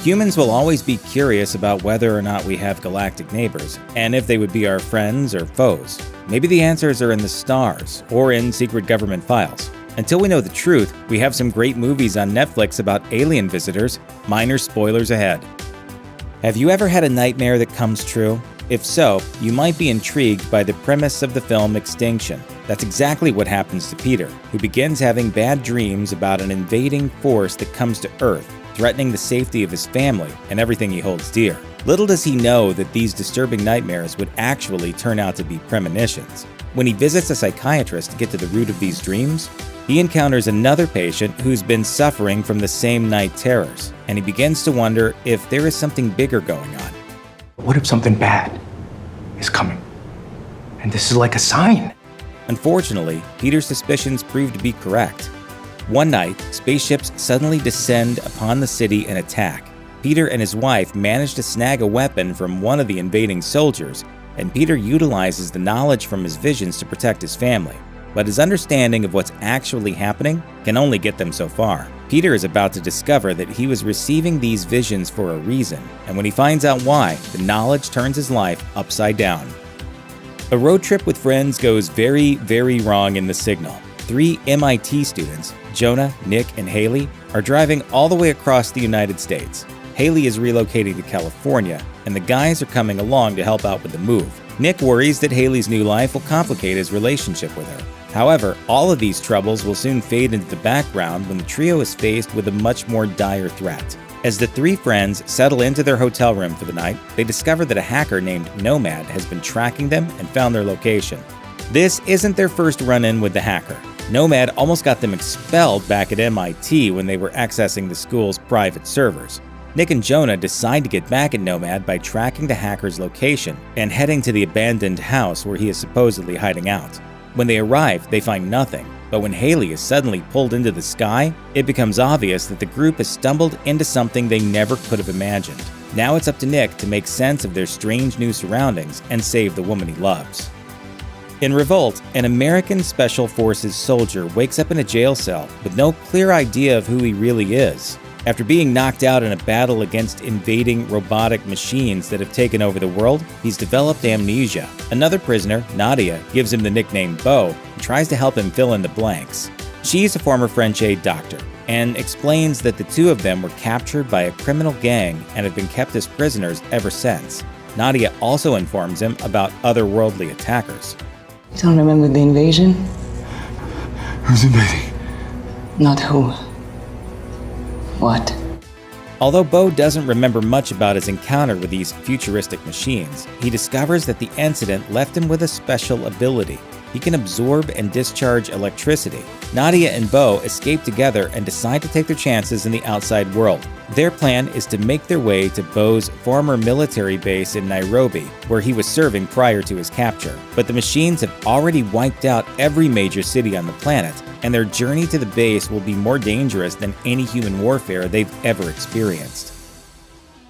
Humans will always be curious about whether or not we have galactic neighbors, and if they would be our friends or foes. Maybe the answers are in the stars, or in secret government files. Until we know the truth, we have some great movies on Netflix about alien visitors. Minor spoilers ahead. Have you ever had a nightmare that comes true? If so, you might be intrigued by the premise of the film Extinction. That's exactly what happens to Peter, who begins having bad dreams about an invading force that comes to Earth, threatening the safety of his family and everything he holds dear. Little does he know that these disturbing nightmares would actually turn out to be premonitions. When he visits a psychiatrist to get to the root of these dreams, he encounters another patient who's been suffering from the same night terrors, and he begins to wonder if there is something bigger going on. What if something bad is coming? And this is like a sign. Unfortunately, Peter's suspicions prove to be correct. One night, spaceships suddenly descend upon the city and attack. Peter and his wife manage to snag a weapon from one of the invading soldiers, and Peter utilizes the knowledge from his visions to protect his family. But his understanding of what's actually happening can only get them so far. Peter is about to discover that he was receiving these visions for a reason, and when he finds out why, the knowledge turns his life upside down. A road trip with friends goes very, very wrong in the signal. 3 MIT students, Jonah, Nick, and Haley, are driving all the way across the United States. Haley is relocating to California, and the guys are coming along to help out with the move. Nick worries that Haley's new life will complicate his relationship with her. However, all of these troubles will soon fade into the background when the trio is faced with a much more dire threat. As the 3 friends settle into their hotel room for the night, they discover that a hacker named Nomad has been tracking them and found their location. This isn't their first run-in with the hacker. Nomad almost got them expelled back at MIT when they were accessing the school's private servers. Nick and Jonah decide to get back at Nomad by tracking the hacker's location and heading to the abandoned house where he is supposedly hiding out. When they arrive, they find nothing, but when Haley is suddenly pulled into the sky, it becomes obvious that the group has stumbled into something they never could have imagined. Now it's up to Nick to make sense of their strange new surroundings and save the woman he loves. In Revolt, an American Special Forces soldier wakes up in a jail cell with no clear idea of who he really is. After being knocked out in a battle against invading robotic machines that have taken over the world, he's developed amnesia. Another prisoner, Nadia, gives him the nickname Bo and tries to help him fill in the blanks. She's a former French aid doctor and explains that the 2 of them were captured by a criminal gang and have been kept as prisoners ever since. Nadia also informs him about otherworldly attackers. You don't remember the invasion? Who's invading? Not who. What? Although Bo doesn't remember much about his encounter with these futuristic machines, he discovers that the incident left him with a special ability. He can absorb and discharge electricity. Nadia and Bo escape together and decide to take their chances in the outside world. Their plan is to make their way to Bo's former military base in Nairobi, where he was serving prior to his capture. But the machines have already wiped out every major city on the planet, and their journey to the base will be more dangerous than any human warfare they've ever experienced.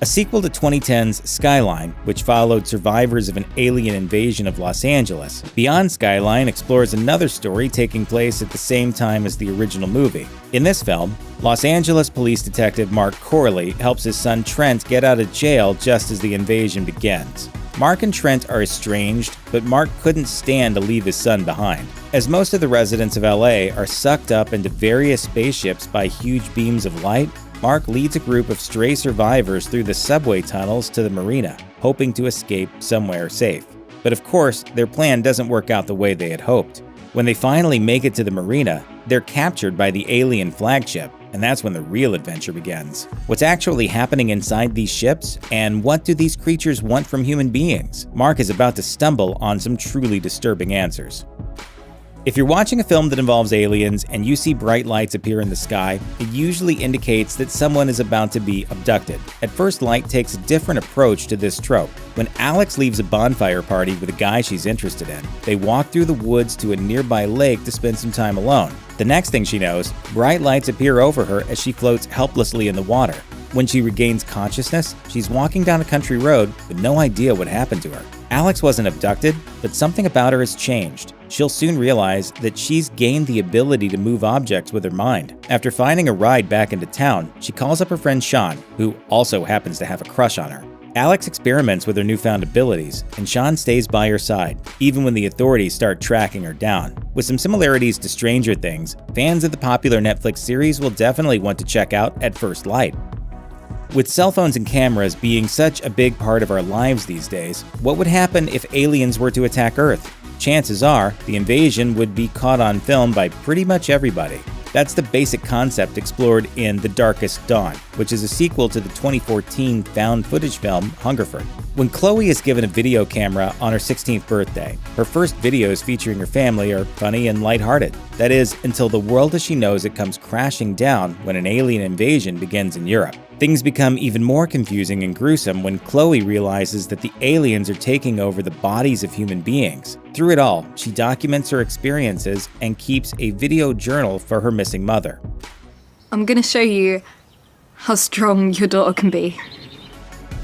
A sequel to 2010's Skyline, which followed survivors of an alien invasion of Los Angeles, Beyond Skyline explores another story taking place at the same time as the original movie. In this film, Los Angeles police detective Mark Corley helps his son Trent get out of jail just as the invasion begins. Mark and Trent are estranged, but Mark couldn't stand to leave his son behind. As most of the residents of LA are sucked up into various spaceships by huge beams of light, Mark leads a group of stray survivors through the subway tunnels to the marina, hoping to escape somewhere safe. But of course, their plan doesn't work out the way they had hoped. When they finally make it to the marina, they're captured by the alien flagship, and that's when the real adventure begins. What's actually happening inside these ships, and what do these creatures want from human beings? Mark is about to stumble on some truly disturbing answers. If you're watching a film that involves aliens and you see bright lights appear in the sky, it usually indicates that someone is about to be abducted. At first, Light takes a different approach to this trope. When Alex leaves a bonfire party with a guy she's interested in, they walk through the woods to a nearby lake to spend some time alone. The next thing she knows, bright lights appear over her as she floats helplessly in the water. When she regains consciousness, she's walking down a country road with no idea what happened to her. Alex wasn't abducted, but something about her has changed. She'll soon realize that she's gained the ability to move objects with her mind. After finding a ride back into town, she calls up her friend Sean, who also happens to have a crush on her. Alex experiments with her newfound abilities, and Sean stays by her side, even when the authorities start tracking her down. With some similarities to Stranger Things, fans of the popular Netflix series will definitely want to check out At First Light. With cell phones and cameras being such a big part of our lives these days, what would happen if aliens were to attack Earth? Chances are, the invasion would be caught on film by pretty much everybody. That's the basic concept explored in The Darkest Dawn, which is a sequel to the 2014 found footage film Hungerford. When Chloe is given a video camera on her 16th birthday, her first videos featuring her family are funny and lighthearted. That is, until the world as she knows it comes crashing down when an alien invasion begins in Europe. Things become even more confusing and gruesome when Chloe realizes that the aliens are taking over the bodies of human beings. Through it all, she documents her experiences and keeps a video journal for her missing mother. I'm gonna show you how strong your daughter can be.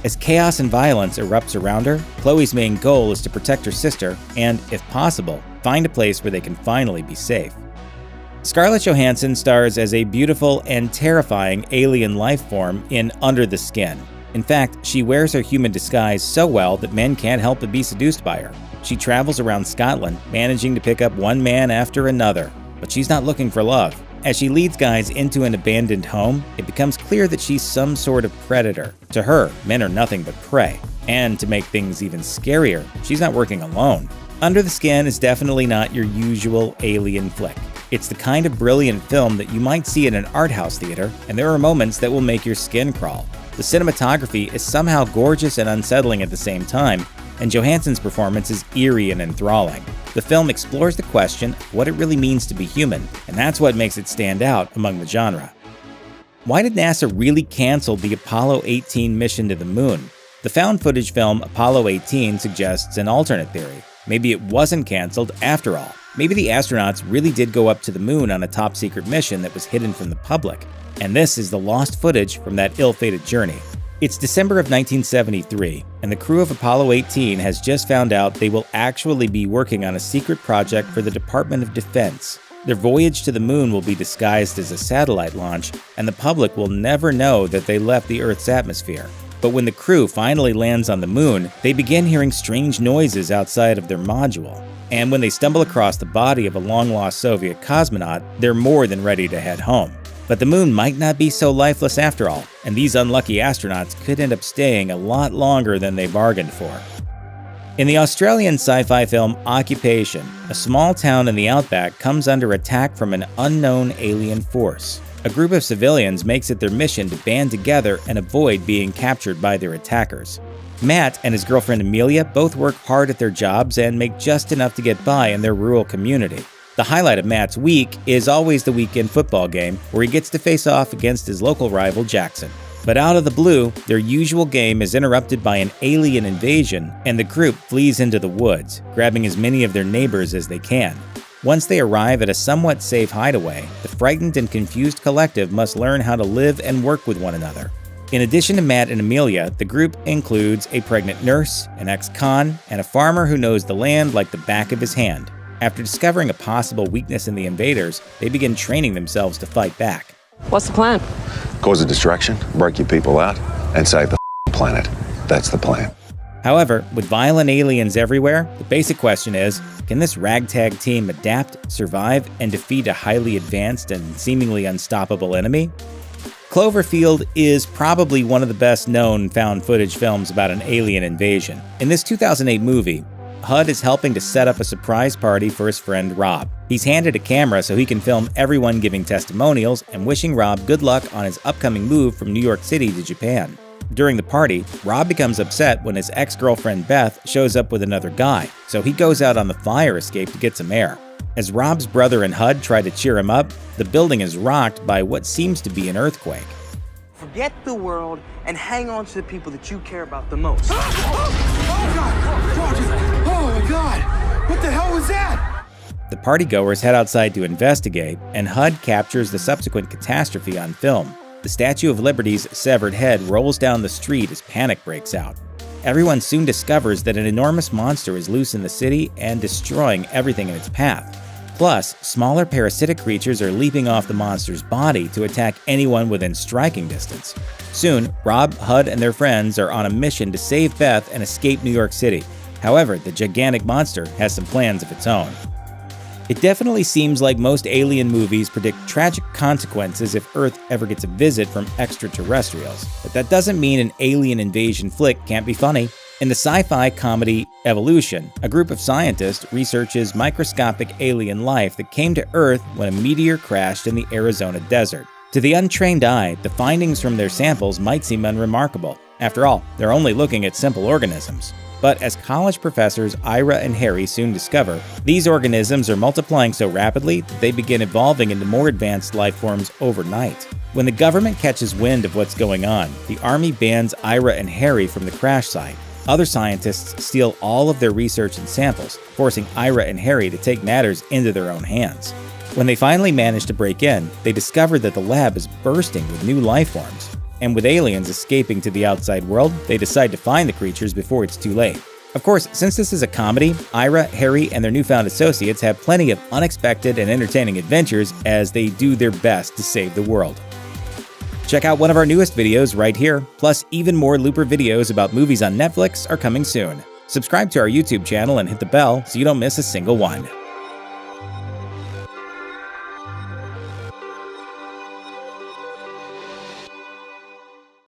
As chaos and violence erupts around her, Chloe's main goal is to protect her sister and, if possible, find a place where they can finally be safe. Scarlett Johansson stars as a beautiful and terrifying alien life form in Under the Skin. In fact, she wears her human disguise so well that men can't help but be seduced by her. She travels around Scotland, managing to pick up one man after another. But she's not looking for love. As she leads guys into an abandoned home, it becomes clear that she's some sort of predator. To her, men are nothing but prey. And to make things even scarier, she's not working alone. Under the Skin is definitely not your usual alien flick. It's the kind of brilliant film that you might see in an art house theater, and there are moments that will make your skin crawl. The cinematography is somehow gorgeous and unsettling at the same time, and Johansson's performance is eerie and enthralling. The film explores the question of what it really means to be human, and that's what makes it stand out among the genre. Why did NASA really cancel the Apollo 18 mission to the moon? The found footage film Apollo 18 suggests an alternate theory. Maybe it wasn't canceled after all. Maybe the astronauts really did go up to the moon on a top-secret mission that was hidden from the public, and this is the lost footage from that ill-fated journey. It's December of 1973, and the crew of Apollo 18 has just found out they will actually be working on a secret project for the Department of Defense. Their voyage to the moon will be disguised as a satellite launch, and the public will never know that they left the Earth's atmosphere. But when the crew finally lands on the moon, they begin hearing strange noises outside of their module. And when they stumble across the body of a long-lost Soviet cosmonaut, they're more than ready to head home. But the moon might not be so lifeless after all, and these unlucky astronauts could end up staying a lot longer than they bargained for. In the Australian sci-fi film Occupation, a small town in the outback comes under attack from an unknown alien force. A group of civilians makes it their mission to band together and avoid being captured by their attackers. Matt and his girlfriend Amelia both work hard at their jobs and make just enough to get by in their rural community. The highlight of Matt's week is always the weekend football game, where he gets to face off against his local rival Jackson. But out of the blue, their usual game is interrupted by an alien invasion, and the group flees into the woods, grabbing as many of their neighbors as they can. Once they arrive at a somewhat safe hideaway, the frightened and confused collective must learn how to live and work with one another. In addition to Matt and Amelia, the group includes a pregnant nurse, an ex-con, and a farmer who knows the land like the back of his hand. After discovering a possible weakness in the invaders, they begin training themselves to fight back. What's the plan? Cause a distraction, break your people out, and save the planet. That's the plan. However, with violent aliens everywhere, the basic question is, can this ragtag team adapt, survive, and defeat a highly advanced and seemingly unstoppable enemy? Cloverfield is probably one of the best-known found footage films about an alien invasion. In this 2008 movie, HUD is helping to set up a surprise party for his friend Rob. He's handed a camera so he can film everyone giving testimonials and wishing Rob good luck on his upcoming move from New York City to Japan. During the party, Rob becomes upset when his ex-girlfriend Beth shows up with another guy, so he goes out on the fire escape to get some air. As Rob's brother and HUD try to cheer him up, the building is rocked by what seems to be an earthquake. Forget the world and hang on to the people that you care about the most. Oh my God! What the hell was that? The partygoers head outside to investigate, and HUD captures the subsequent catastrophe on film. The Statue of Liberty's severed head rolls down the street as panic breaks out. everyone soon discovers that an enormous monster is loose in the city and destroying everything in its path. Plus, smaller parasitic creatures are leaping off the monster's body to attack anyone within striking distance. Soon, Rob, Hud, and their friends are on a mission to save Beth and escape New York City. However, the gigantic monster has some plans of its own. It definitely seems like most alien movies predict tragic consequences if Earth ever gets a visit from extraterrestrials, but that doesn't mean an alien invasion flick can't be funny. In the sci-fi comedy Evolution, a group of scientists researches microscopic alien life that came to Earth when a meteor crashed in the Arizona desert. To the untrained eye, the findings from their samples might seem unremarkable. After all, they're only looking at simple organisms. But as college professors Ira and Harry soon discover, these organisms are multiplying so rapidly that they begin evolving into more advanced life forms overnight. When the government catches wind of what's going on, the army bans Ira and Harry from the crash site. Other scientists steal all of their research and samples, forcing Ira and Harry to take matters into their own hands. When they finally manage to break in, they discover that the lab is bursting with new life forms. And with aliens escaping to the outside world, they decide to find the creatures before it's too late. Of course, since this is a comedy, Ira, Harry, and their newfound associates have plenty of unexpected and entertaining adventures as they do their best to save the world. Check out one of our newest videos right here, plus even more Looper videos about movies on Netflix are coming soon. Subscribe to our YouTube channel and hit the bell so you don't miss a single one.